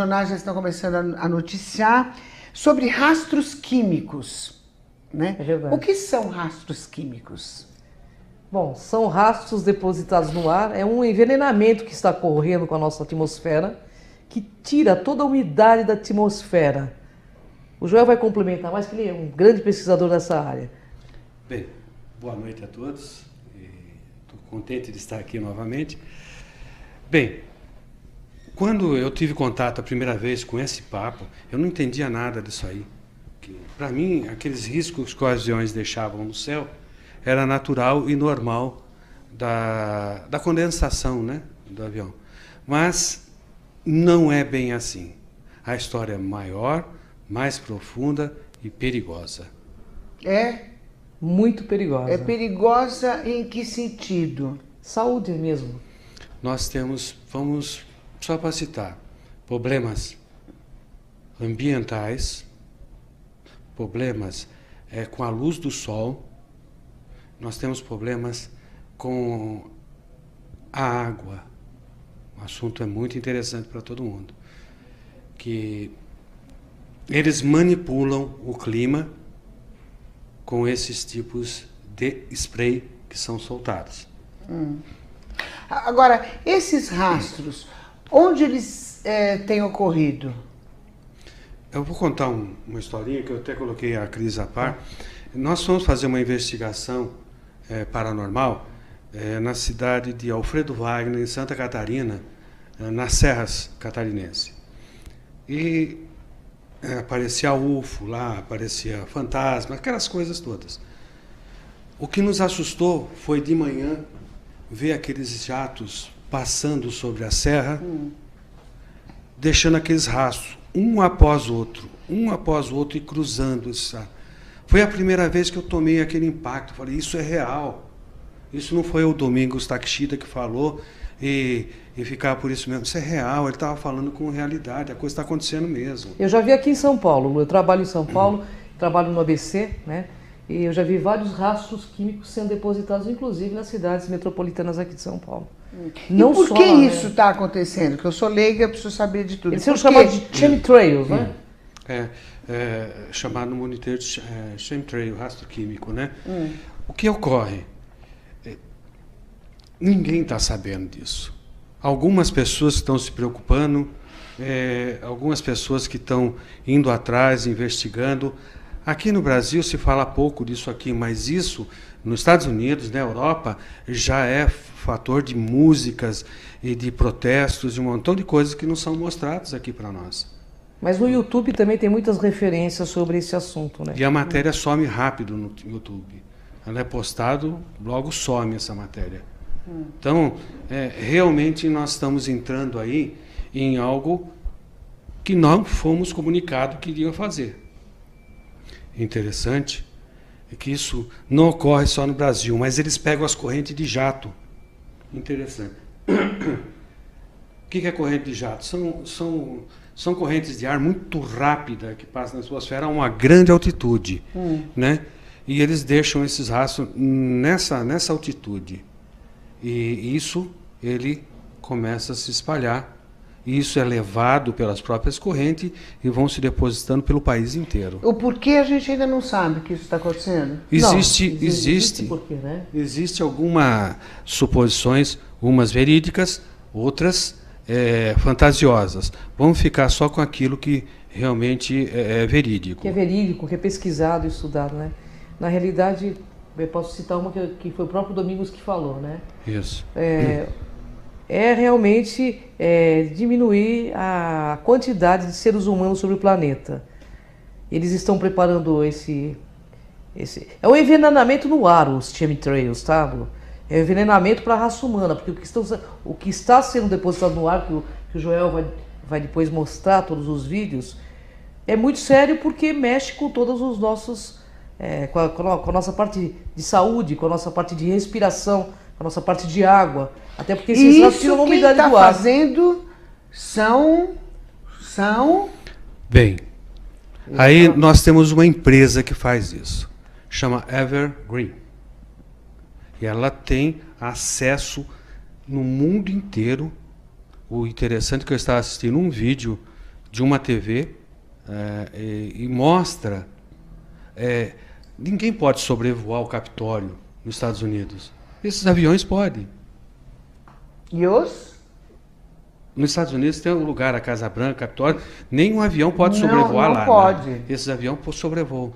Jornais já estão começando a noticiar sobre rastros químicos, né? É verdade. O que são rastros químicos? Bom, são rastros depositados no ar, é um envenenamento que está ocorrendo com a nossa atmosfera, que tira toda a umidade da atmosfera. O Joel vai complementar mais, que ele é um grande pesquisador dessa área. Bem, boa noite a todos. Estou contente de estar aqui novamente. Bem, quando eu tive contato a primeira vez com esse papo, eu não entendia nada disso aí. Para mim, aqueles riscos que os aviões deixavam no céu era natural e normal da condensação, né, do avião. Mas não é bem assim. A história é maior, mais profunda e perigosa. É? Muito perigosa. É perigosa em que sentido? Saúde mesmo. Nós temos, vamos só para citar, problemas ambientais, problemas com a luz do sol, nós temos problemas com a água. O assunto é muito interessante para todo mundo. Que eles manipulam o clima com esses tipos de spray que são soltados. Agora, esses rastros, onde eles têm ocorrido? Eu vou contar uma historinha que eu até coloquei a Cris a par. Nós fomos fazer uma investigação paranormal na cidade de Alfredo Wagner, em Santa Catarina, nas Serras Catarinenses. E aparecia UFO lá, aparecia fantasma, aquelas coisas todas. O que nos assustou foi de manhã ver aqueles jatos passando sobre a serra, deixando aqueles rastros, um após o outro e cruzando. Foi a primeira vez que eu tomei aquele impacto. Falei, isso é real. Isso não foi o Domingos Takeshita que falou e ficava por isso mesmo. Isso é real, ele estava falando com realidade, a coisa está acontecendo mesmo. Eu já vi aqui em São Paulo, eu trabalho em São Paulo, trabalho no ABC, né? E eu já vi vários rastros químicos sendo depositados, inclusive nas cidades metropolitanas aqui de São Paulo. Não e por só que lá, isso está acontecendo? Porque eu sou leiga, eu preciso saber de tudo. Eles são chamados de chemtrails, né? Chamado no monitor de chemtrail, rastro químico, né? O que ocorre? Ninguém está sabendo disso. Algumas pessoas estão se preocupando, algumas pessoas que estão indo atrás, investigando. Aqui no Brasil se fala pouco disso aqui, mas isso nos Estados Unidos, na Europa, já é fator de músicas e de protestos, de um montão de coisas que não são mostradas aqui para nós. Mas no YouTube também tem muitas referências sobre esse assunto, né? E a matéria some rápido no YouTube. Ela é postado, logo some essa matéria. Então, realmente nós estamos entrando aí em algo que não fomos comunicados que iriam fazer. Interessante é que isso não ocorre só no Brasil, mas eles pegam as correntes de jato. Interessante. O que é corrente de jato? São correntes de ar muito rápidas que passam na atmosfera a uma grande altitude, né? E eles deixam esses rastros nessa altitude. E isso, ele começa a se espalhar. E isso é levado pelas próprias correntes e vão se depositando pelo país inteiro. O porquê a gente ainda não sabe que isso está acontecendo? Existe porquê, né? Existe algumas suposições, umas verídicas, outras fantasiosas. Vamos ficar só com aquilo que realmente é verídico. Que é verídico, que é pesquisado e estudado, né? Na realidade, eu posso citar uma que foi o próprio Domingos que falou, né? Isso. Realmente diminuir a quantidade de seres humanos sobre o planeta. Eles estão preparando esse... É um envenenamento no ar, os chemtrails, tá? É um envenenamento para a raça humana, porque o que está sendo depositado no ar, que o Joel vai depois mostrar todos os vídeos, é muito sério porque mexe com todos os nossos... com a nossa parte de saúde, com a nossa parte de respiração, com a nossa parte de água. Até porque esses rastros tiram a umidade do ar. Isso quem está fazendo são... Bem, aí nós temos uma empresa que faz isso. Chama Evergreen. E ela tem acesso no mundo inteiro. O interessante é que eu estava assistindo um vídeo de uma TV e mostra... ninguém pode sobrevoar o Capitólio nos Estados Unidos. Esses aviões podem. E os? Nos Estados Unidos tem um lugar, a Casa Branca, Capitólio, nenhum avião pode sobrevoar não lá. Pode. Né? Esses aviões sobrevoam.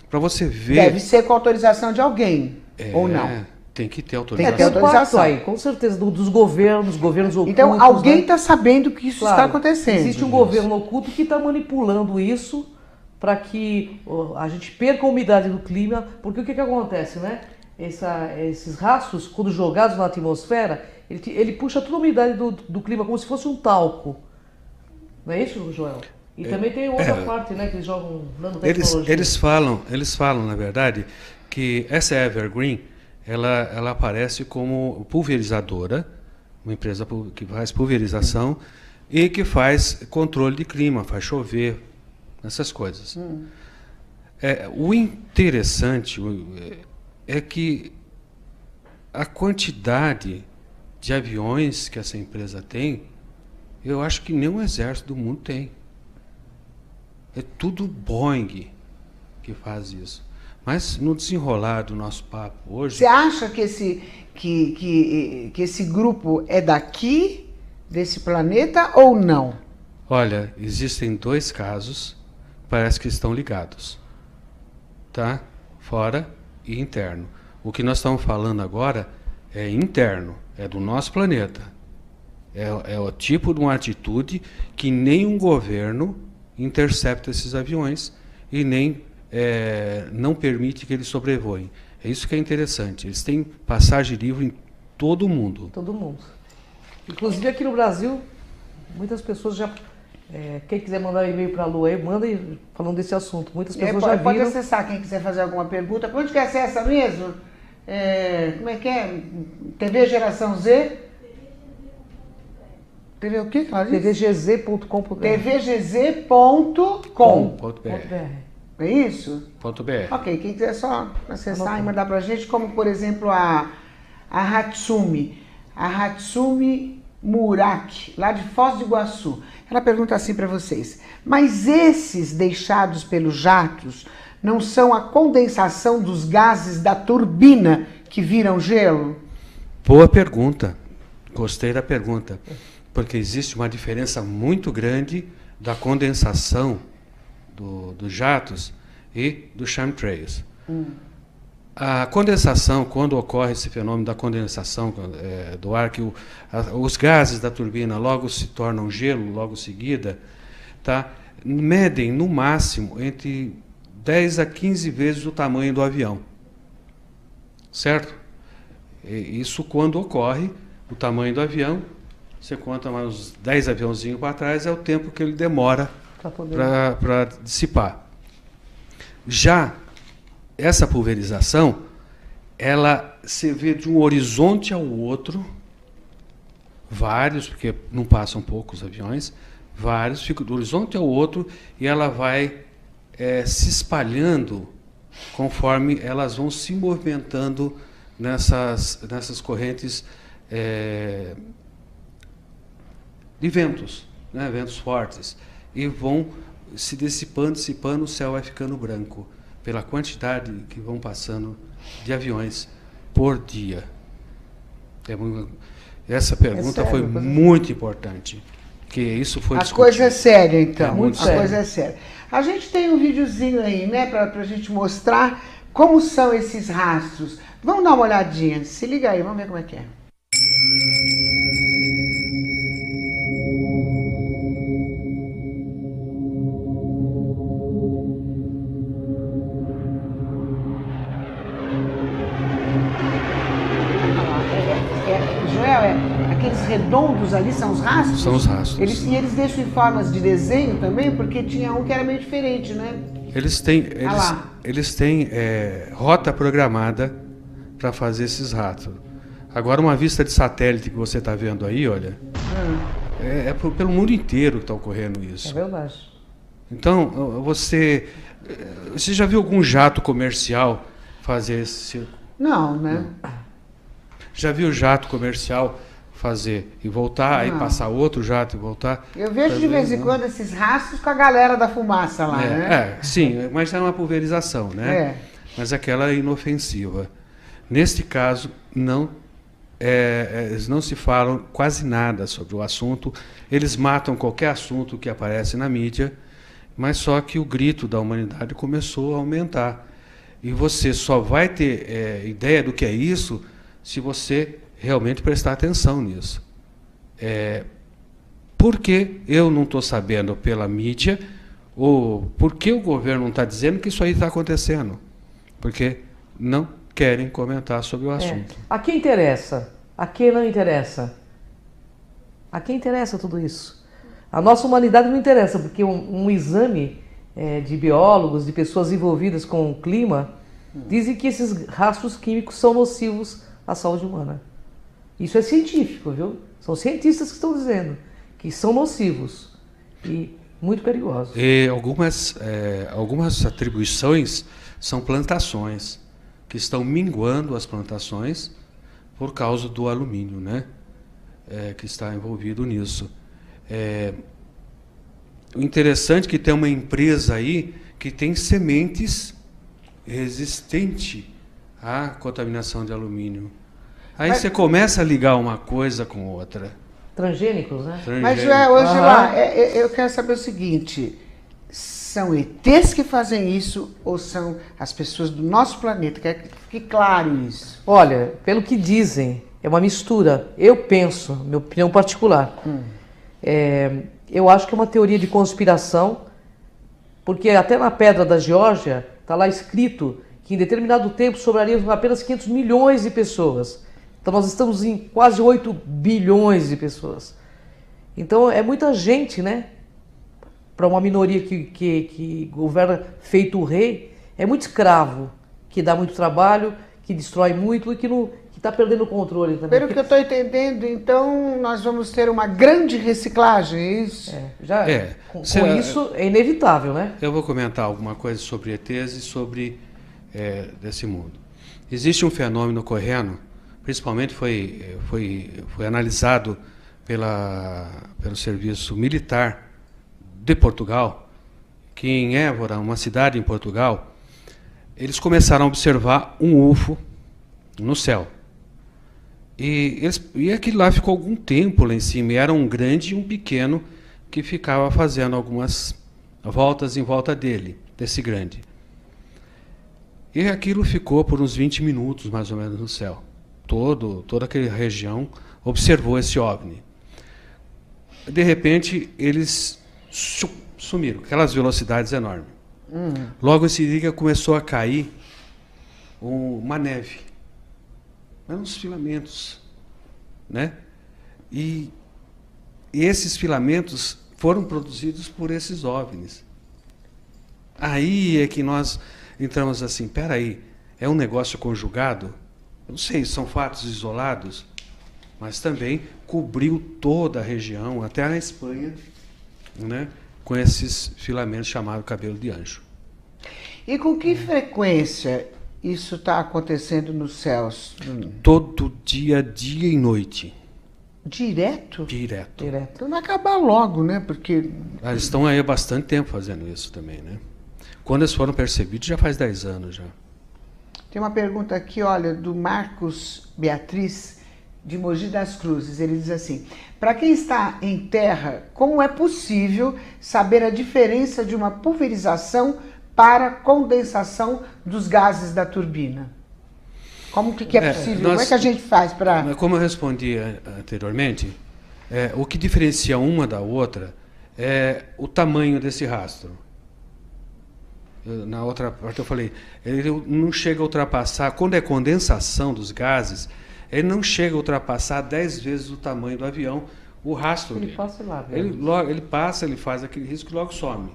Para você ver... Deve ser com autorização de alguém, ou não? Tem que ter Tem que autorização. ter autorização. Aí, com certeza, dos governos ocultos. Então, alguém né? está sabendo que isso está acontecendo. Existe um governo oculto que está manipulando isso para que a gente perca a umidade do clima, porque o que acontece, né? Esses rastros, quando jogados na atmosfera, ele puxa toda a umidade do clima como se fosse um talco. Não é isso, Joel? E também tem outra parte, né, que eles jogam nanotecnologia. Eles falam, na verdade, que essa Evergreen, ela aparece como pulverizadora, uma empresa que faz pulverização e que faz controle de clima, faz chover, essas coisas. O interessante é que a quantidade de aviões que essa empresa tem, eu acho que nenhum exército do mundo tem. É tudo Boeing que faz isso. Mas no desenrolar do nosso papo hoje... Você acha que esse grupo é daqui, desse planeta, ou não? Olha, existem 2 casos, parece que estão ligados. Tá? Fora e interno. O que nós estamos falando agora é interno, é do nosso planeta. É o tipo de uma atitude que nenhum governo intercepta esses aviões e nem não permite que eles sobrevoem. É isso que é interessante. Eles têm passagem livre em todo o mundo. Todo mundo. Inclusive aqui no Brasil, muitas pessoas já... quem quiser mandar e-mail para a Lua aí, manda falando desse assunto. Muitas pessoas já viram. Pode acessar, quem quiser fazer alguma pergunta. Onde que acessa mesmo? Como é que é? TV Geração Z? TV o quê? tvgz.com.br tvgz.com.br. É isso? .br. Ok, quem quiser só acessar e mandar pra gente, como por exemplo a Hatsumi. A Hatsumi Muraki, lá de Foz do Iguaçu. Ela pergunta assim para vocês: mas esses deixados pelos jatos não são a condensação dos gases da turbina que viram gelo? Boa pergunta. Gostei da pergunta. Porque existe uma diferença muito grande da condensação dos jatos e dos chemtrails. A condensação, quando ocorre esse fenômeno da condensação do ar, que os gases da turbina logo se tornam gelo, logo em seguida, tá? Medem no máximo entre 10 a 15 vezes o tamanho do avião. Certo? Isso quando ocorre, o tamanho do avião, você conta mais uns 10 aviãozinhos para trás, é o tempo que ele demora para dissipar. Já essa pulverização, ela se vê de um horizonte ao outro, vários, porque não passam poucos aviões, vários, ficam do horizonte ao outro, e ela vai se espalhando conforme elas vão se movimentando nessas correntes de ventos, né, ventos fortes, e vão se dissipando, o céu vai ficando branco, pela quantidade que vão passando de aviões por dia. Essa pergunta foi muito importante, que isso foi discutido. A coisa é séria, então. Muito séria. A coisa é séria. A gente tem um videozinho aí, né, para a gente mostrar como são esses rastros. Vamos dar uma olhadinha. Se liga aí, vamos ver como é que é. Aqueles redondos ali são os rastros? São os rastros. E eles deixam em formas de desenho também, porque tinha um que era meio diferente, né? Eles têm rota programada para fazer esses rastros. Agora, uma vista de satélite que você está vendo aí, olha, pelo mundo inteiro que está ocorrendo isso. É verdade. Então, você já viu algum jato comercial fazer esse circo? Não, né? Não. Já viu jato comercial fazer e voltar, aí passar outro jato e voltar. Eu vejo de vez em quando esses rastros com a galera da fumaça lá, né? Sim, mas é uma pulverização, né? Mas aquela é inofensiva. Neste caso, eles não se falam quase nada sobre o assunto, eles matam qualquer assunto que aparece na mídia, mas só que o grito da humanidade começou a aumentar. E você só vai ter ideia do que é isso se você realmente prestar atenção nisso. Por que eu não estou sabendo pela mídia, ou por que o governo não está dizendo que isso aí está acontecendo? Porque não querem comentar sobre o assunto. A quem interessa? A quem não interessa? A quem interessa tudo isso? A nossa humanidade não interessa, porque um exame de biólogos, de pessoas envolvidas com o clima, dizem que esses rastros químicos são nocivos à saúde humana. Isso é científico, viu? São cientistas que estão dizendo que são nocivos e muito perigosos. E algumas atribuições são plantações, que estão minguando as plantações por causa do alumínio, né? Que está envolvido nisso. O interessante é que tem uma empresa aí que tem sementes resistentes à contaminação de alumínio. Aí você começa a ligar uma coisa com outra. Transgênicos, né? Mas, Ângela, eu quero saber o seguinte: são ETs que fazem isso ou são as pessoas do nosso planeta? Quero que fique claro isso. Olha, pelo que dizem, é uma mistura. Eu penso, minha opinião particular, eu acho que é uma teoria de conspiração, porque até na Pedra da Geórgia está lá escrito que em determinado tempo sobrariam apenas 500 milhões de pessoas. Então nós estamos em quase 8 bilhões de pessoas. Então é muita gente, né? Para uma minoria que governa feito o rei, é muito escravo, que dá muito trabalho, que destrói muito e que está perdendo o controle também. Pelo que eu estou entendendo, então nós vamos ter uma grande reciclagem, é isso? Com isso é inevitável, né? Eu vou comentar alguma coisa sobre ETs e sobre desse mundo. Existe um fenômeno ocorrendo, principalmente foi analisado pelo serviço militar de Portugal, que em Évora, uma cidade em Portugal, eles começaram a observar um UFO no céu. E aquilo lá ficou algum tempo lá em cima, e era um grande e um pequeno que ficava fazendo algumas voltas em volta desse grande. E aquilo ficou por uns 20 minutos, mais ou menos, no céu. Toda aquela região observou esse OVNI. De repente, eles sumiram, aquelas velocidades enormes. Logo em seguida começou a cair uma neve, uns filamentos, né? E esses filamentos foram produzidos por esses OVNIs. Aí é que nós entramos assim, peraí, é um negócio conjugado? Eu não sei, são fatos isolados, mas também cobriu toda a região, até a Espanha, né, com esses filamentos chamados cabelo de anjo. E com que frequência isso está acontecendo nos céus? Todo dia e noite. Direto? Direto. Então vai acabar logo, né? Porque Eles estão aí há bastante tempo fazendo isso também, né? Quando eles foram percebidos, já faz 10 anos já. Tem uma pergunta aqui, olha, do Marcos Beatriz, de Mogi das Cruzes. Ele diz assim: para quem está em terra, como é possível saber a diferença de uma pulverização para condensação dos gases da turbina? Como que é possível? Como é que a gente faz para... Como eu respondi anteriormente, o que diferencia uma da outra é o tamanho desse rastro. Na outra parte eu falei, ele não chega a ultrapassar, quando é condensação dos gases, ele não chega a ultrapassar 10 vezes o tamanho do avião, o rastro dele. Ele passa, ele faz aquele risco e logo some.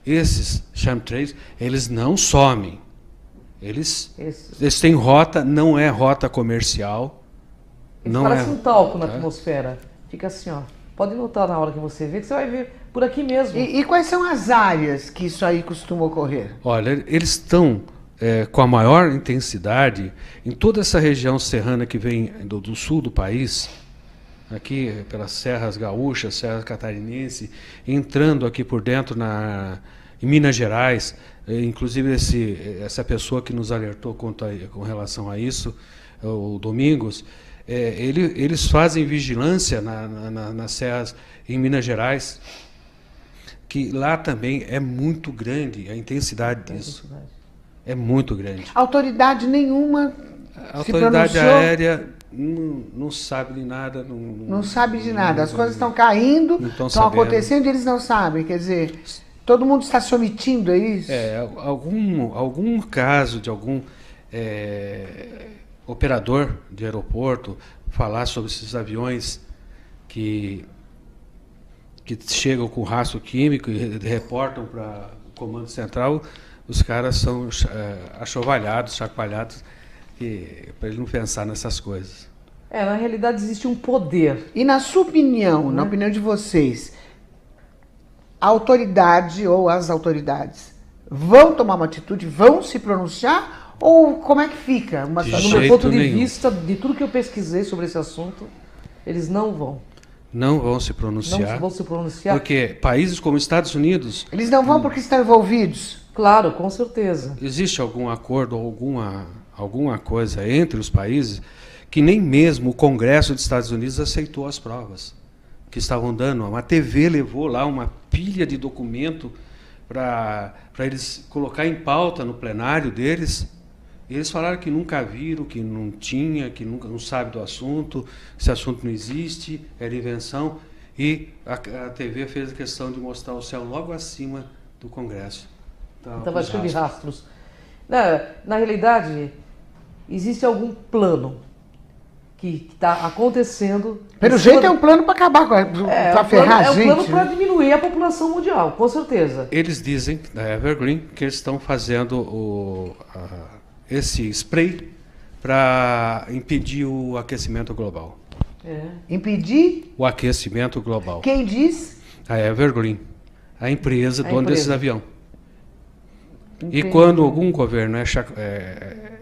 Esses chemtrails, eles não somem. Eles têm rota, não é rota comercial. Não parece um talco na atmosfera. Fica assim, ó. Pode notar na hora que você vê, que você vai ver por aqui mesmo. E quais são as áreas que isso aí costuma ocorrer? Olha, eles estão com a maior intensidade em toda essa região serrana que vem do sul do país, aqui pelas serras gaúchas, serras catarinense, entrando aqui por dentro em Minas Gerais. Inclusive essa pessoa que nos alertou com relação a isso, o Domingos, eles fazem vigilância nas serras em Minas Gerais, que lá também é muito grande a intensidade disso. É muito grande. Autoridade nenhuma a autoridade aérea não sabe de nada. Não sabe de nada. As coisas estão caindo, estão acontecendo e eles não sabem. Quer dizer, todo mundo está se omitindo, é isso? Algum caso de algum operador de aeroporto falar sobre esses aviões que chegam com rastro químico e reportam para o comando central, os caras são achovalhados, chacoalhados, para ele não pensar nessas coisas. Na realidade existe um poder. E na sua opinião, na opinião de vocês, a autoridade ou as autoridades vão tomar uma atitude, vão se pronunciar, ou como é que fica? Do meu ponto de vista, de tudo que eu pesquisei sobre esse assunto, eles não vão. Não vão se pronunciar. Não vão se pronunciar. Porque países como Estados Unidos... Eles não vão porque estão envolvidos? Claro, com certeza. Existe algum acordo, alguma coisa entre os países que nem mesmo o Congresso dos Estados Unidos aceitou as provas que estavam dando. Uma TV levou lá uma pilha de documento para eles colocar em pauta no plenário deles. E eles falaram que nunca viram, que não tinha, que nunca não sabe do assunto, que esse assunto não existe, era invenção. E a TV fez a questão de mostrar o céu logo acima do Congresso. Estava cheio de rastros. Na realidade, existe algum plano que está acontecendo. Pelo jeito é um plano para acabar, para ferrar a gente. É um plano para diminuir a população mundial, com certeza. Eles dizem, da Evergreen, que eles estão fazendo esse spray para impedir o aquecimento global. Impedir? O aquecimento global. Quem diz? A Evergreen, a empresa dona desses aviões. E quando algum governo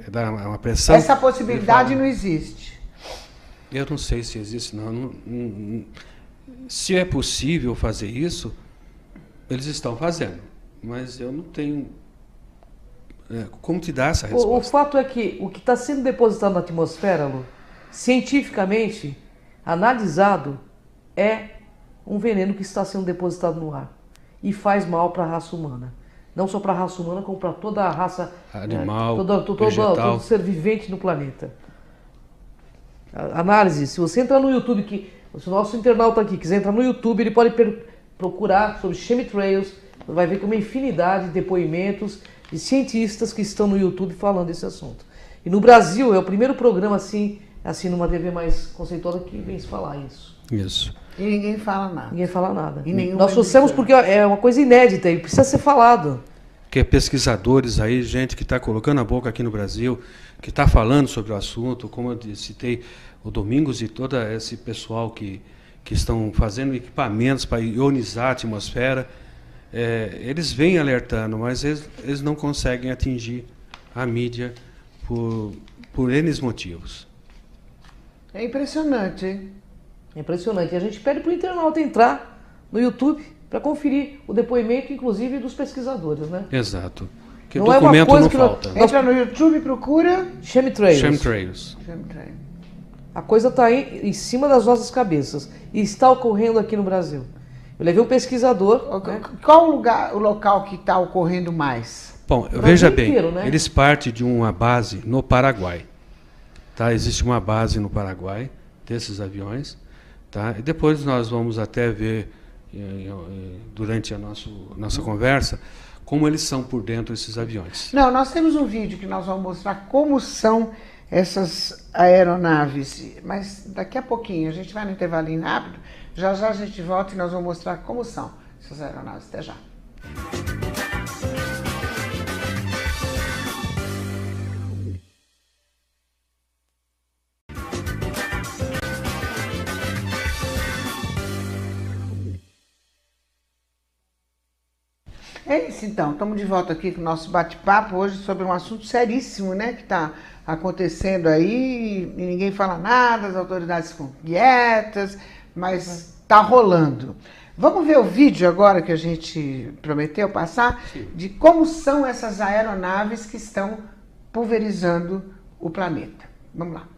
dá uma pressão... Essa possibilidade não existe. Eu não sei se existe, não. Se é possível fazer isso, eles estão fazendo. Mas eu não tenho... como te dar essa resposta? O fato é que o que está sendo depositado na atmosfera, Lu, cientificamente analisado, é um veneno que está sendo depositado no ar. E faz mal para a raça humana. Não só para a raça humana, como para toda a raça animal, todo ser vivente no planeta. Análise, se você entrar no YouTube, se o nosso internauta aqui quiser entrar no YouTube, ele pode procurar sobre chemtrails, vai ver que uma infinidade de depoimentos de cientistas que estão no YouTube falando desse assunto. E no Brasil é o primeiro programa assim numa TV mais conceituada que vem se falar isso. Isso. E ninguém fala nada. Ninguém fala nada. Nós trouxemos porque é uma coisa inédita e precisa ser falado. Que é pesquisadores aí, gente que está colocando a boca aqui no Brasil, que está falando sobre o assunto, como eu citei o Domingos e todo esse pessoal que estão fazendo equipamentos para ionizar a atmosfera. Eles vêm alertando, mas eles não conseguem atingir a mídia por N motivos. É impressionante, hein? É impressionante. E a gente pede para o internauta entrar no YouTube para conferir o depoimento, inclusive, dos pesquisadores, né? Exato. Que não documento é uma coisa não que falta. Entra no YouTube e procura... Chemtrails. A coisa está em cima das nossas cabeças. E está ocorrendo aqui no Brasil. Eu levei um pesquisador... Qual o local que está ocorrendo mais? Bom, veja bem, inteiro, né? Eles partem de uma base no Paraguai. Tá? Existe uma base no Paraguai desses aviões. Tá? E depois nós vamos até ver, durante a nossa conversa, como eles são por dentro esses aviões. Não, nós temos um vídeo que nós vamos mostrar como são essas aeronaves, mas daqui a pouquinho, a gente vai no intervalinho rápido, já a gente volta e nós vamos mostrar como são essas aeronaves. Até já. É isso então, estamos de volta aqui com o nosso bate-papo hoje sobre um assunto seríssimo, né, que está acontecendo aí e ninguém fala nada, as autoridades ficam quietas, mas está rolando. Vamos ver o vídeo agora que a gente prometeu passar, de como são essas aeronaves que estão pulverizando o planeta. Vamos lá.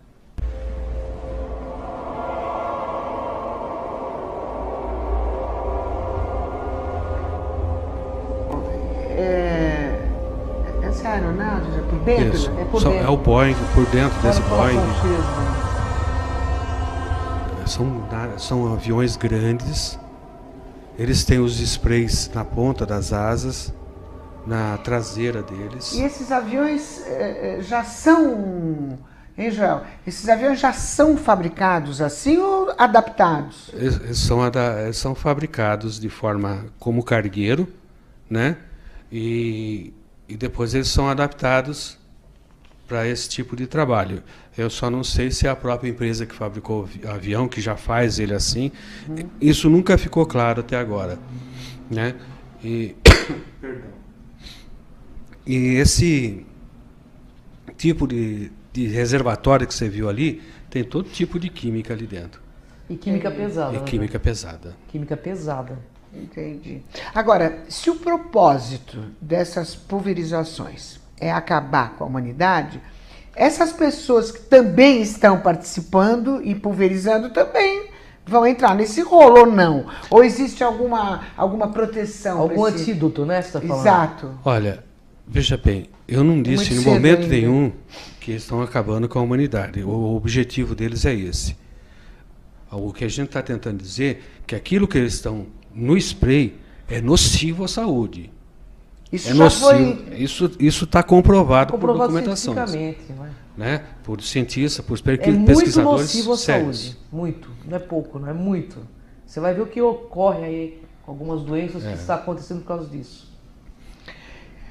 Essa aeronave é por dentro? Isso. É por dentro. É o Boeing, por dentro desse Boeing. Né? São aviões grandes. Eles têm os sprays na ponta das asas, na traseira deles. E esses aviões já são, hein, Joel? Esses aviões já são fabricados assim ou adaptados? Eles são fabricados de forma como cargueiro, né? E depois eles são adaptados para esse tipo de trabalho. Eu só não sei se é a própria empresa que fabricou o avião, que já faz ele assim. Isso nunca ficou claro até agora, né? Perdão. E esse tipo de reservatório que você viu ali, tem todo tipo de química ali dentro. E química pesada. E química pesada. Química pesada. Entendi. Agora, se o propósito dessas pulverizações é acabar com a humanidade, essas pessoas que também estão participando e pulverizando também vão entrar nesse rolo ou não? Ou existe alguma proteção? Algum antídoto, né? Você tá falando? Exato. Olha, veja bem, eu não disse em momento nenhum que estão acabando com a humanidade. O objetivo deles é esse. O que a gente está tentando dizer é que aquilo que eles estão no spray é nocivo à saúde. Isso já foi... Isso está comprovado por documentações. Né? Por cientistas, por pesquisadores muito nocivo à sérios. saúde. Muito. Não é pouco, não é muito. Você vai ver o que ocorre aí com algumas doenças que está acontecendo por causa disso.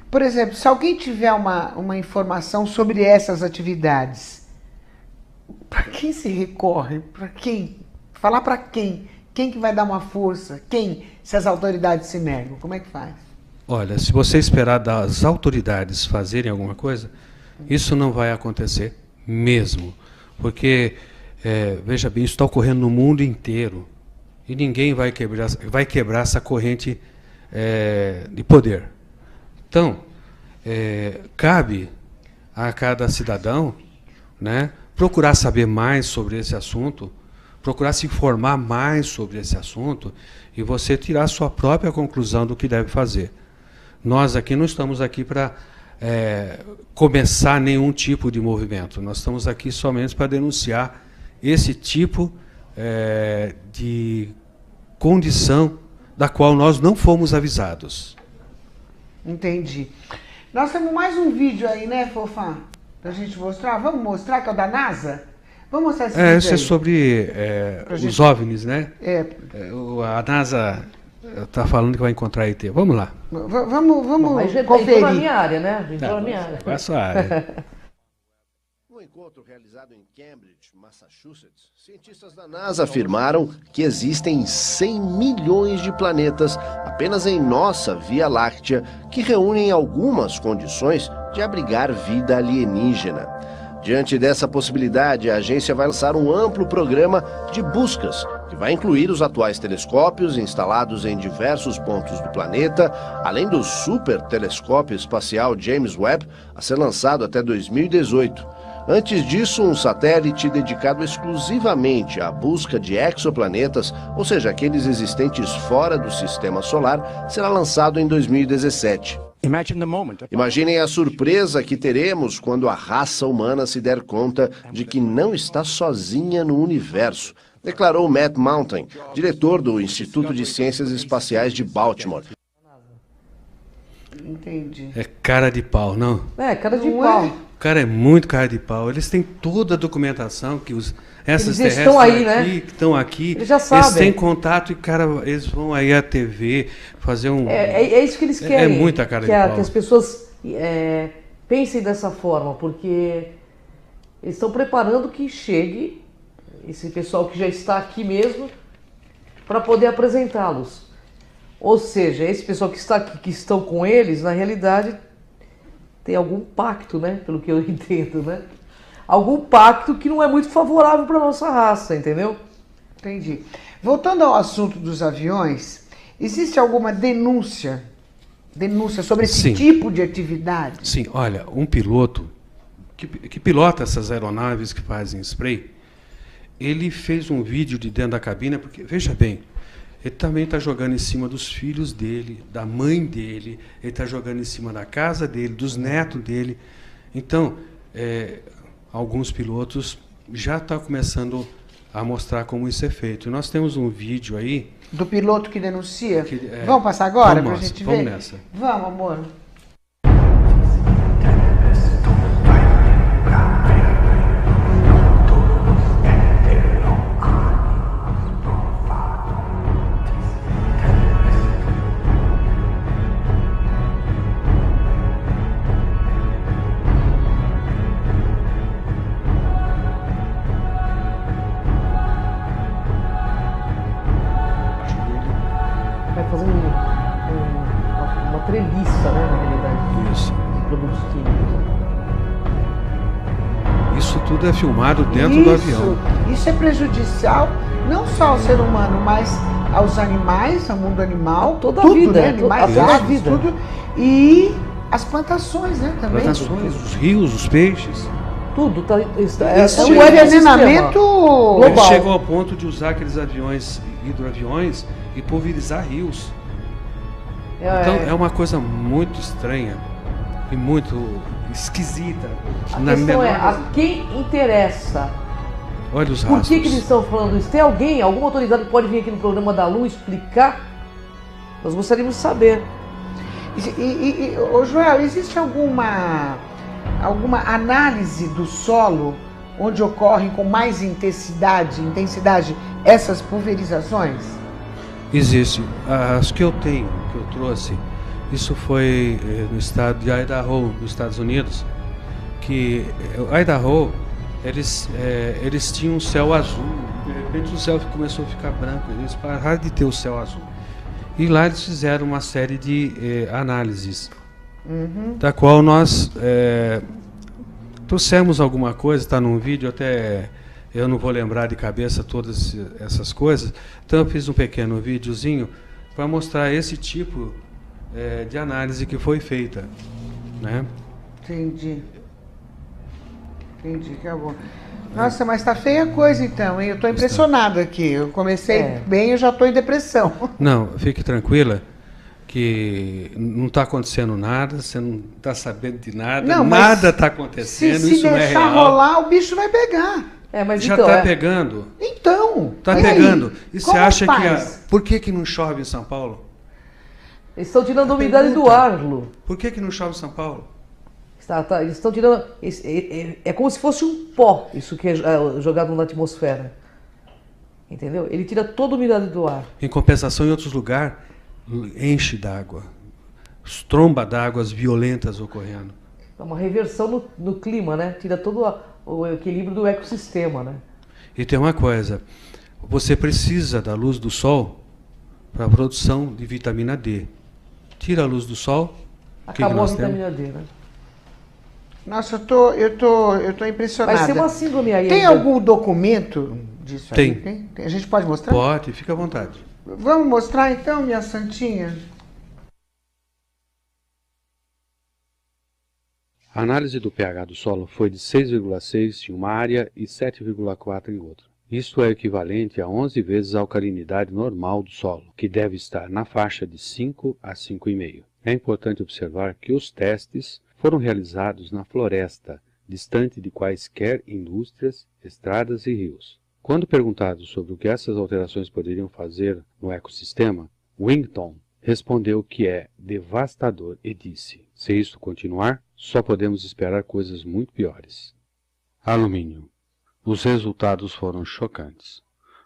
Por exemplo, se alguém tiver uma informação sobre essas atividades, para quem se recorre? Para quem? Falar para quem? Quem que vai dar uma força? Quem? Se as autoridades se negam, como é que faz? Olha, se você esperar das autoridades fazerem alguma coisa, isso não vai acontecer mesmo. Porque, veja bem, isso está ocorrendo no mundo inteiro. E ninguém vai quebrar essa corrente de poder. Então, cabe a cada cidadão, né, procurar saber mais sobre esse assunto, procurar se informar mais sobre esse assunto e você tirar a sua própria conclusão do que deve fazer. Nós aqui não estamos aqui para começar nenhum tipo de movimento. Nós estamos aqui somente para denunciar esse tipo de condição da qual nós não fomos avisados. Entendi. Nós temos mais um vídeo aí, né, Fofá? Pra gente mostrar. Vamos mostrar, que é o da NASA? Vamos mostrar esse vídeo isso é sobre os OVNIs, né? A NASA está falando que vai encontrar ET. Vamos lá. Vamos conferir. Entrou na minha área, né? Entrou na minha área. Qual é a sua área? No encontro realizado em Cambridge, Massachusetts, cientistas da NASA afirmaram que existem 100 milhões de planetas apenas em nossa Via Láctea que reúnem algumas condições de abrigar vida alienígena. Diante dessa possibilidade, a agência vai lançar um amplo programa de buscas, que vai incluir os atuais telescópios instalados em diversos pontos do planeta, além do super telescópio espacial James Webb, a ser lançado até 2018. Antes disso, um satélite dedicado exclusivamente à busca de exoplanetas, ou seja, aqueles existentes fora do sistema solar, será lançado em 2017. Imaginem a surpresa que teremos quando a raça humana se der conta de que não está sozinha no universo, declarou Matt Mountain, diretor do Instituto de Ciências Espaciais de Baltimore. Entendi. É cara de pau, não? Cara de pau. O cara é muito cara de pau. Eles têm toda a documentação que essas eles estão aí, que estão aqui, eles já sabem. Eles têm contato e, cara, eles vão aí à TV fazer um... É isso que eles querem. É muita cara de pau. Que as pessoas pensem dessa forma, porque eles estão preparando que chegue esse pessoal que já está aqui mesmo para poder apresentá-los. Ou seja, esse pessoal que está aqui, que estão com eles, na realidade, tem algum pacto, né? Pelo que eu entendo, né? Algum pacto que não é muito favorável para nossa raça, entendeu? Entendi. Voltando ao assunto dos aviões, existe alguma denúncia sobre esse Sim. tipo de atividade? Sim, olha, um piloto que pilota essas aeronaves que fazem spray, ele fez um vídeo de dentro da cabine, porque, veja bem, ele também está jogando em cima dos filhos dele, da mãe dele, ele está jogando em cima da casa dele, dos netos dele. Então, alguns pilotos já estão começando a mostrar como isso é feito. E nós temos um vídeo aí... Do piloto que denuncia? Vamos passar agora para a gente ver? Vamos nessa. Vamos, amor. Vai fazer uma treliça, né, na realidade, Isso. de produtos químicos. Isso tudo é filmado dentro do avião. Isso é prejudicial não só ao ser humano, mas aos animais, ao mundo animal, Toda a tudo, vida, né? Animais, toda a aves, vida. tudo. E as plantações, né, também. Plantações, os rios, os peixes. Tudo tá, É um um ecossistema envenenamento Eles global. chegam ao ponto de usar aqueles aviões, hidroaviões, e pulverizar rios. Então é uma coisa muito estranha e muito esquisita. A questão é, a quem interessa? Olha os Por rastros. que eles estão falando isso? Tem alguém, alguma autoridade que pode vir aqui no programa da Lu explicar? Nós gostaríamos de saber. Ô Joel, existe alguma análise do solo onde ocorrem com mais intensidade essas pulverizações? Existe. As que eu tenho, que eu trouxe, isso foi no estado de Idaho, nos Estados Unidos, que Idaho, eles tinham um céu azul, de repente o céu começou a ficar branco, eles pararam de ter o céu azul. E lá eles fizeram uma série de análises, da qual nós trouxemos alguma coisa, está num vídeo, até eu não vou lembrar de cabeça todas essas coisas, então eu fiz um pequeno videozinho para mostrar esse tipo de análise que foi feita, né? Entendi, acabou. Nossa, mas tá feia a coisa então, hein? Eu tô impressionado aqui. Eu comecei bem, eu já tô em depressão. Não, fique tranquila que não está acontecendo nada, você não está sabendo de nada, Não, mas nada está acontecendo, se isso não é deixar real. rolar, o bicho vai pegar. Mas Já então, está pegando. Então. Está e pegando. aí? E você Como acha faz? que... Por que não chove em São Paulo? eles estão tirando a umidade do ar, Lu. Por que não chove em São Paulo? Eles estão tirando. É como se fosse um pó, isso que é jogado na atmosfera. Entendeu? Ele tira toda a umidade do ar. Em compensação, em outros lugares, enche d'água. Tromba d'águas violentas ocorrendo. É uma reversão no clima, né? Tira todo o equilíbrio do ecossistema, né? E tem uma coisa, você precisa da luz do sol para a produção de vitamina D. Tira a luz do sol, Acabou a vitamina D, né? Nossa, eu tô impressionada. Vai ser uma síndrome aí. Tem ainda. algum documento disso Tem. aí? Tem? A gente pode mostrar? Pode, fica à vontade. Vamos mostrar então, minha santinha? A análise do pH do solo foi de 6,6 em uma área e 7,4 em outra. Isto é equivalente a 11 vezes a alcalinidade normal do solo, que deve estar na faixa de 5 a 5,5. É importante observar que os testes foram realizados na floresta, distante de quaisquer indústrias, estradas e rios. Quando perguntado sobre o que essas alterações poderiam fazer no ecossistema, Wington respondeu que é devastador e disse: se isso continuar, só podemos esperar coisas muito piores. Alumínio. Os resultados foram chocantes.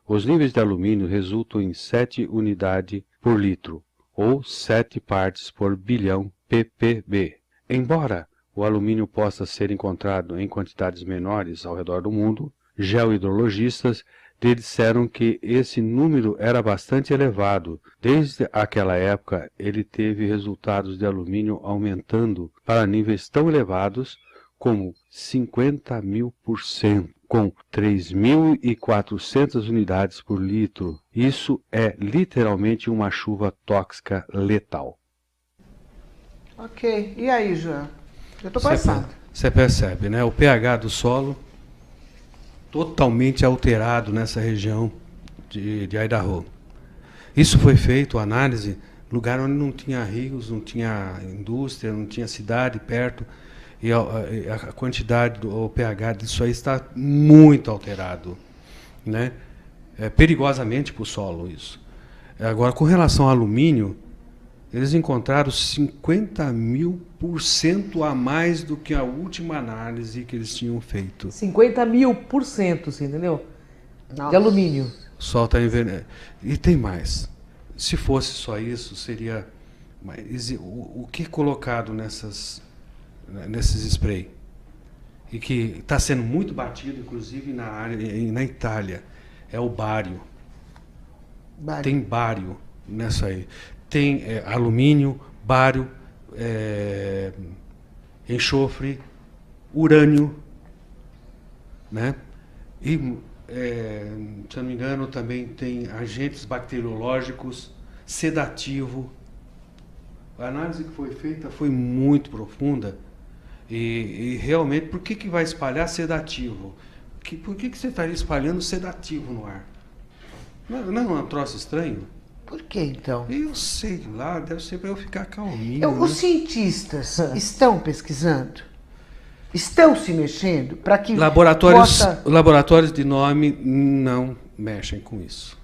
Os níveis de alumínio resultam em 7 unidades por litro, ou 7 partes por bilhão ppb. Embora o alumínio possa ser encontrado em quantidades menores ao redor do mundo, geohidrologistas disseram que esse número era bastante elevado. Desde aquela época, ele teve resultados de alumínio aumentando para níveis tão elevados como 50.000%, com 3.400 unidades por litro. Isso é literalmente uma chuva tóxica letal. Ok. E aí, João? Eu tô passando. Você percebe, né? O pH do solo totalmente alterado nessa região de Idaho. Isso foi feito, análise, lugar onde não tinha rios, não tinha indústria, não tinha cidade perto, e a quantidade o pH disso aí está muito alterado, né? É perigosamente para o solo isso. Agora, com relação ao alumínio, eles encontraram 50.000% a mais do que a última análise que eles tinham feito. 50.000%, você entendeu? Nossa. De alumínio. O sol está envenenado. E tem mais. Se fosse só isso, seria... Mas o que é colocado nesses spray? E que está sendo muito batido, inclusive na Itália, é o bário. Tem bário nessa aí. Tem alumínio, bário, enxofre, urânio, né? E, se eu não me engano, também tem agentes bacteriológicos, sedativo. A análise que foi feita foi muito profunda e realmente, por que vai espalhar sedativo? Por que você estaria espalhando sedativo no ar? Não é um troço estranho? Por que, então? Eu sei lá, deve ser para eu ficar calminho. Os né? cientistas estão pesquisando? Estão se mexendo para que laboratórios de nome não mexem com isso.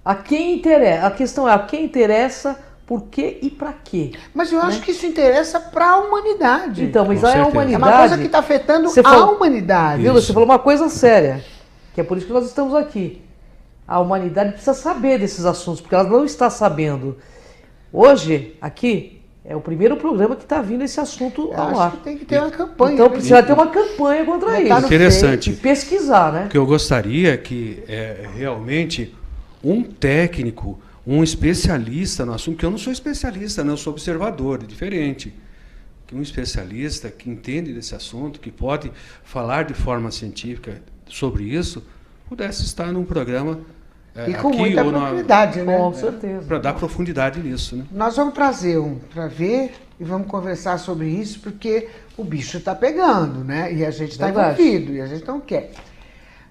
A quem interessa? A questão é a quem interessa, por quê e para quê? Mas eu acho que isso interessa para a humanidade. Então, mas Com a certeza. humanidade... É uma coisa que está afetando a humanidade. Viu? Você falou uma coisa séria, que é por isso que nós estamos aqui. A humanidade precisa saber desses assuntos, porque ela não está sabendo. Hoje, aqui, é o primeiro programa que está vindo esse assunto ao ar. Acho que tem que ter uma campanha. Então precisa ter uma campanha contra isso. Interessante. E pesquisar, né? O que eu gostaria é que realmente um técnico, um especialista no assunto, que eu não sou especialista, não, eu sou observador, é diferente. Que um especialista que entende desse assunto, que pode falar de forma científica sobre isso, pudesse estar num programa e com aqui muita ou profundidade, né? Com certeza. Para dar profundidade nisso, né? Nós vamos trazer um para ver e vamos conversar sobre isso, porque o bicho está pegando, né? E a gente está envolvido, e a gente não quer.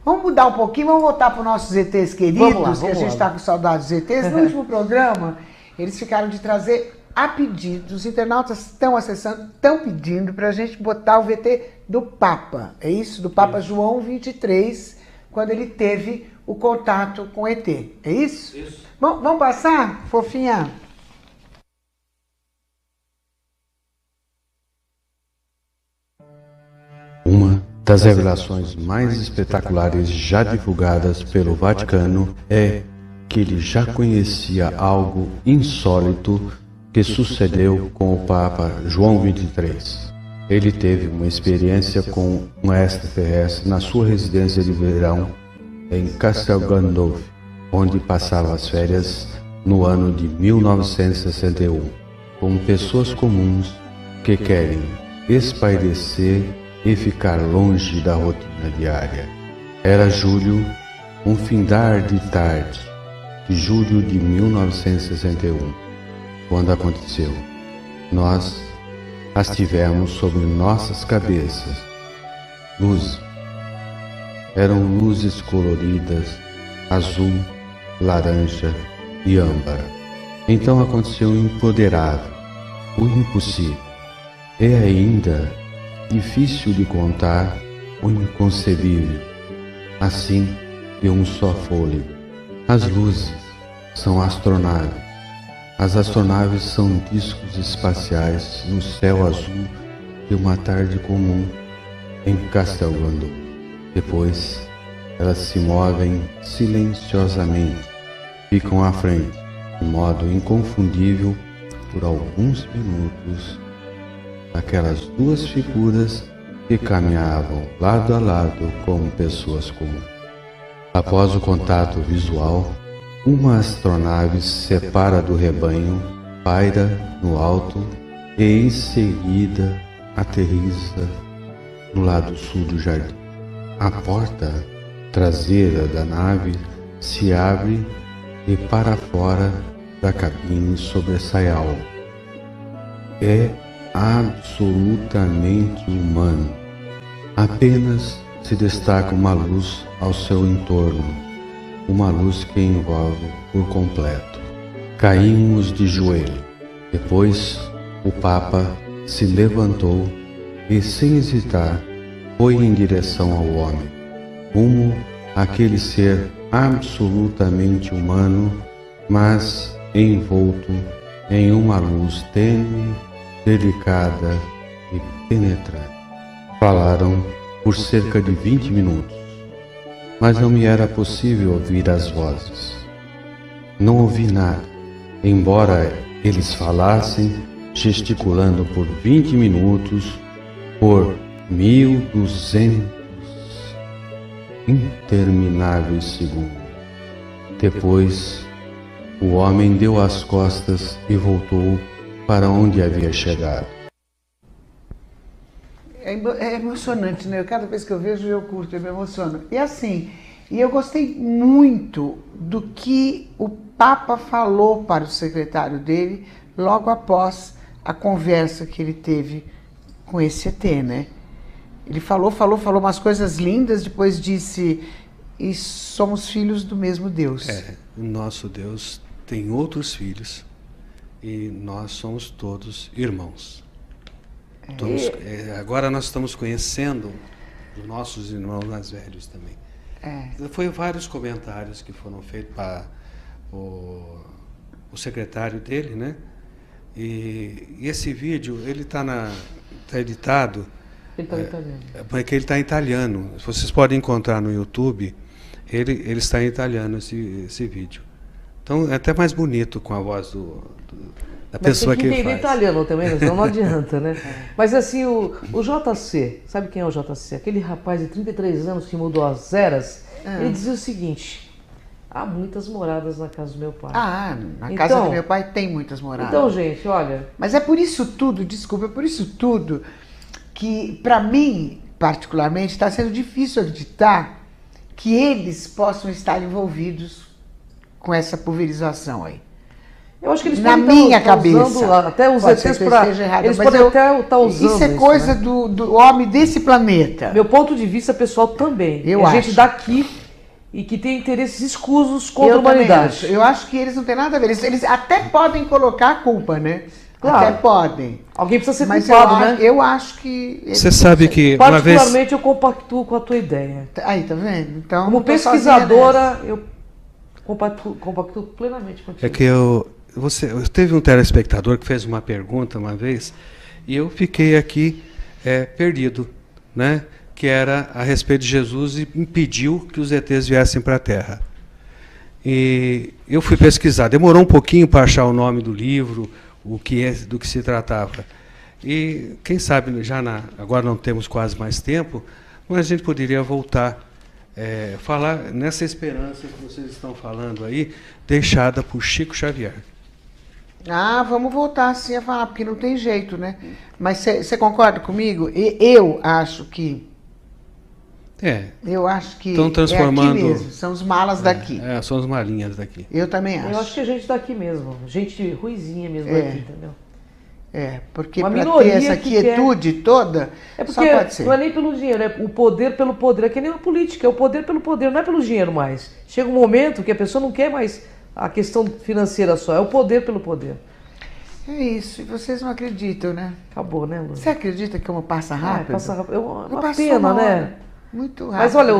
Vamos mudar um pouquinho, vamos voltar para os nossos ETs queridos, que a gente está com saudades dos ETs. No último programa, eles ficaram de trazer a pedido. Os internautas estão acessando, estão pedindo para a gente botar o VT do Papa. É isso? Do Papa João 23, quando ele teve o contato com ET. É isso? Isso. Bom, vamos passar, fofinha? Uma das revelações mais espetaculares já divulgadas pelo Vaticano é que ele já conhecia algo insólito que sucedeu com o Papa João 23. Ele teve uma experiência com um extraterrestre na sua residência de verão em Castel Gandolfo, onde passava as férias no ano de 1961, com pessoas comuns que querem espairecer e ficar longe da rotina diária. Era julho, um findar de tarde, de julho de 1961, quando aconteceu. Nós as tivemos sobre nossas cabeças. Luzes. Eram luzes coloridas, azul, laranja e âmbar. Então aconteceu o imponderável, o impossível. E ainda difícil de contar, o inconcebível. Assim, de um só fôlego. As luzes são astronaves. As astronaves são discos espaciais no céu azul de uma tarde comum em Castel Gandolfo. Depois, elas se movem silenciosamente, ficam à frente, de modo inconfundível, por alguns minutos, aquelas duas figuras que caminhavam lado a lado como pessoas comuns. Após o contato visual, uma astronave se separa do rebanho, paira no alto e em seguida aterrissa no lado sul do jardim. A porta traseira da nave se abre e para fora da cabine sobressai algo. É absolutamente humano. Apenas se destaca uma luz ao seu entorno, uma luz que envolve por completo. Caímos de joelho. Depois, o Papa se levantou e, sem hesitar, foi em direção ao homem, rumo àquele ser absolutamente humano, mas envolto em uma luz tênue, delicada e penetrante. Falaram por cerca de 20 minutos, mas não me era possível ouvir as vozes. Não ouvi nada, embora eles falassem, gesticulando por 20 minutos, por 1200 intermináveis segundos. Depois, o homem deu as costas e voltou para onde havia chegado. É emocionante, né? Cada vez que eu vejo, eu curto, eu me emociono. E assim, eu gostei muito do que o Papa falou para o secretário dele logo após a conversa que ele teve com esse ET, né? Ele falou umas coisas lindas, depois disse, e somos filhos do mesmo Deus. O nosso Deus tem outros filhos e nós somos todos irmãos. Agora nós estamos conhecendo os nossos irmãos mais velhos também. Foi vários comentários que foram feitos para o secretário dele, né? E esse vídeo, ele está editado. Ele está em italiano. Porque ele está em italiano. Vocês podem encontrar no YouTube, ele está em italiano esse vídeo. Então é até mais bonito com a voz da pessoa que faz. Mas tem que entender italiano também, senão não adianta, né? Mas assim, o JC, sabe quem é o JC? Aquele rapaz de 33 anos que mudou as eras, ele dizia o seguinte: há muitas moradas na casa do meu pai. Na casa do meu pai tem muitas moradas. Então, gente, olha... Mas é por isso tudo, desculpa, é por isso tudo que, para mim, particularmente, está sendo difícil acreditar que eles possam estar envolvidos com essa pulverização aí. Eu acho que eles na minha cabeça usando até os ETs para... Eles podem até estar usando isso. É coisa, né, do homem desse planeta. Meu ponto de vista pessoal também. Eu acho. Gente daqui e que tem interesses escusos contra a humanidade. Eu acho que eles não têm nada a ver. Eles até podem colocar a culpa, né? Claro. Até podem. Alguém precisa ser mas culpado, né? Eu acho que... Você sabe que uma vez... Particularmente eu compactuo com a tua ideia. Aí, tá vendo? Então, como pesquisadora, eu compactuo plenamente contigo. É que teve um telespectador que fez uma pergunta uma vez e eu fiquei aqui perdido, né? Que era a respeito de Jesus e impediu que os ETs viessem para a Terra. E eu fui pesquisar. Demorou um pouquinho para achar o nome do livro, do que se tratava. E quem sabe, agora não temos quase mais tempo, mas a gente poderia voltar falar nessa esperança que vocês estão falando aí, deixada por Chico Xavier. Vamos voltar sim a falar, porque não tem jeito, né? Mas você concorda comigo? Eu acho que... Eu acho que estão transformando... é aqui mesmo, são os malas daqui. São os malinhas daqui. Eu também acho. Eu acho que a gente daqui mesmo, gente ruizinha mesmo aqui, entendeu? Porque para ter essa quietude toda, só pode ser. Não é nem pelo dinheiro, é o poder pelo poder. É que nem a política, é o poder pelo poder, não é pelo dinheiro mais. Chega um momento que a pessoa não quer mais a questão financeira só, é o poder pelo poder. É isso, e vocês não acreditam, né? Acabou, né, Lu? Você acredita que passa rápido? Passa rápido. É uma pena, né? Muito rápido. Mas olha,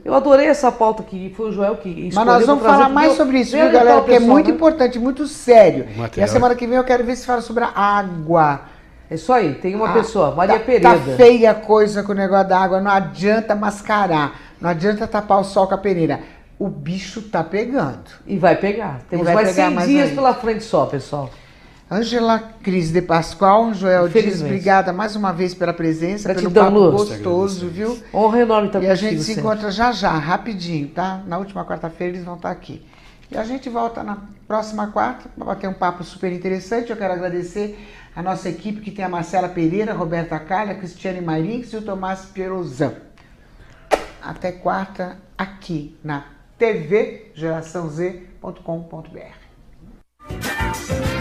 eu adorei essa pauta que foi o Joel que escolheu. Mas nós vamos falar mais sobre isso, viu, galera? Porque é muito importante, muito sério. E a semana que vem eu quero ver se fala sobre a água. É isso aí, tem uma pessoa, Maria Pereira. Tá feia a coisa com o negócio da água, não adianta mascarar, não adianta tapar o sol com a peneira. O bicho tá pegando. E vai pegar. Temos mais 100 dias pela frente só, pessoal. Ângela Cris de Pascoal, Joel Dias, Infelizmente. obrigada mais uma vez pela presença, pelo Gratidão, papo Lu. gostoso, viu? Honra enorme estar E a contigo gente se sempre. encontra já já, rapidinho, tá? Na última quarta-feira eles vão estar aqui. E a gente volta na próxima quarta para bater um papo super interessante. Eu quero agradecer a nossa equipe, que tem a Marcela Pereira, a Roberta Calha, a Cristiane Mairins e o Tomás Pierozão. Até quarta, aqui na tvgeraçãoz.com.br.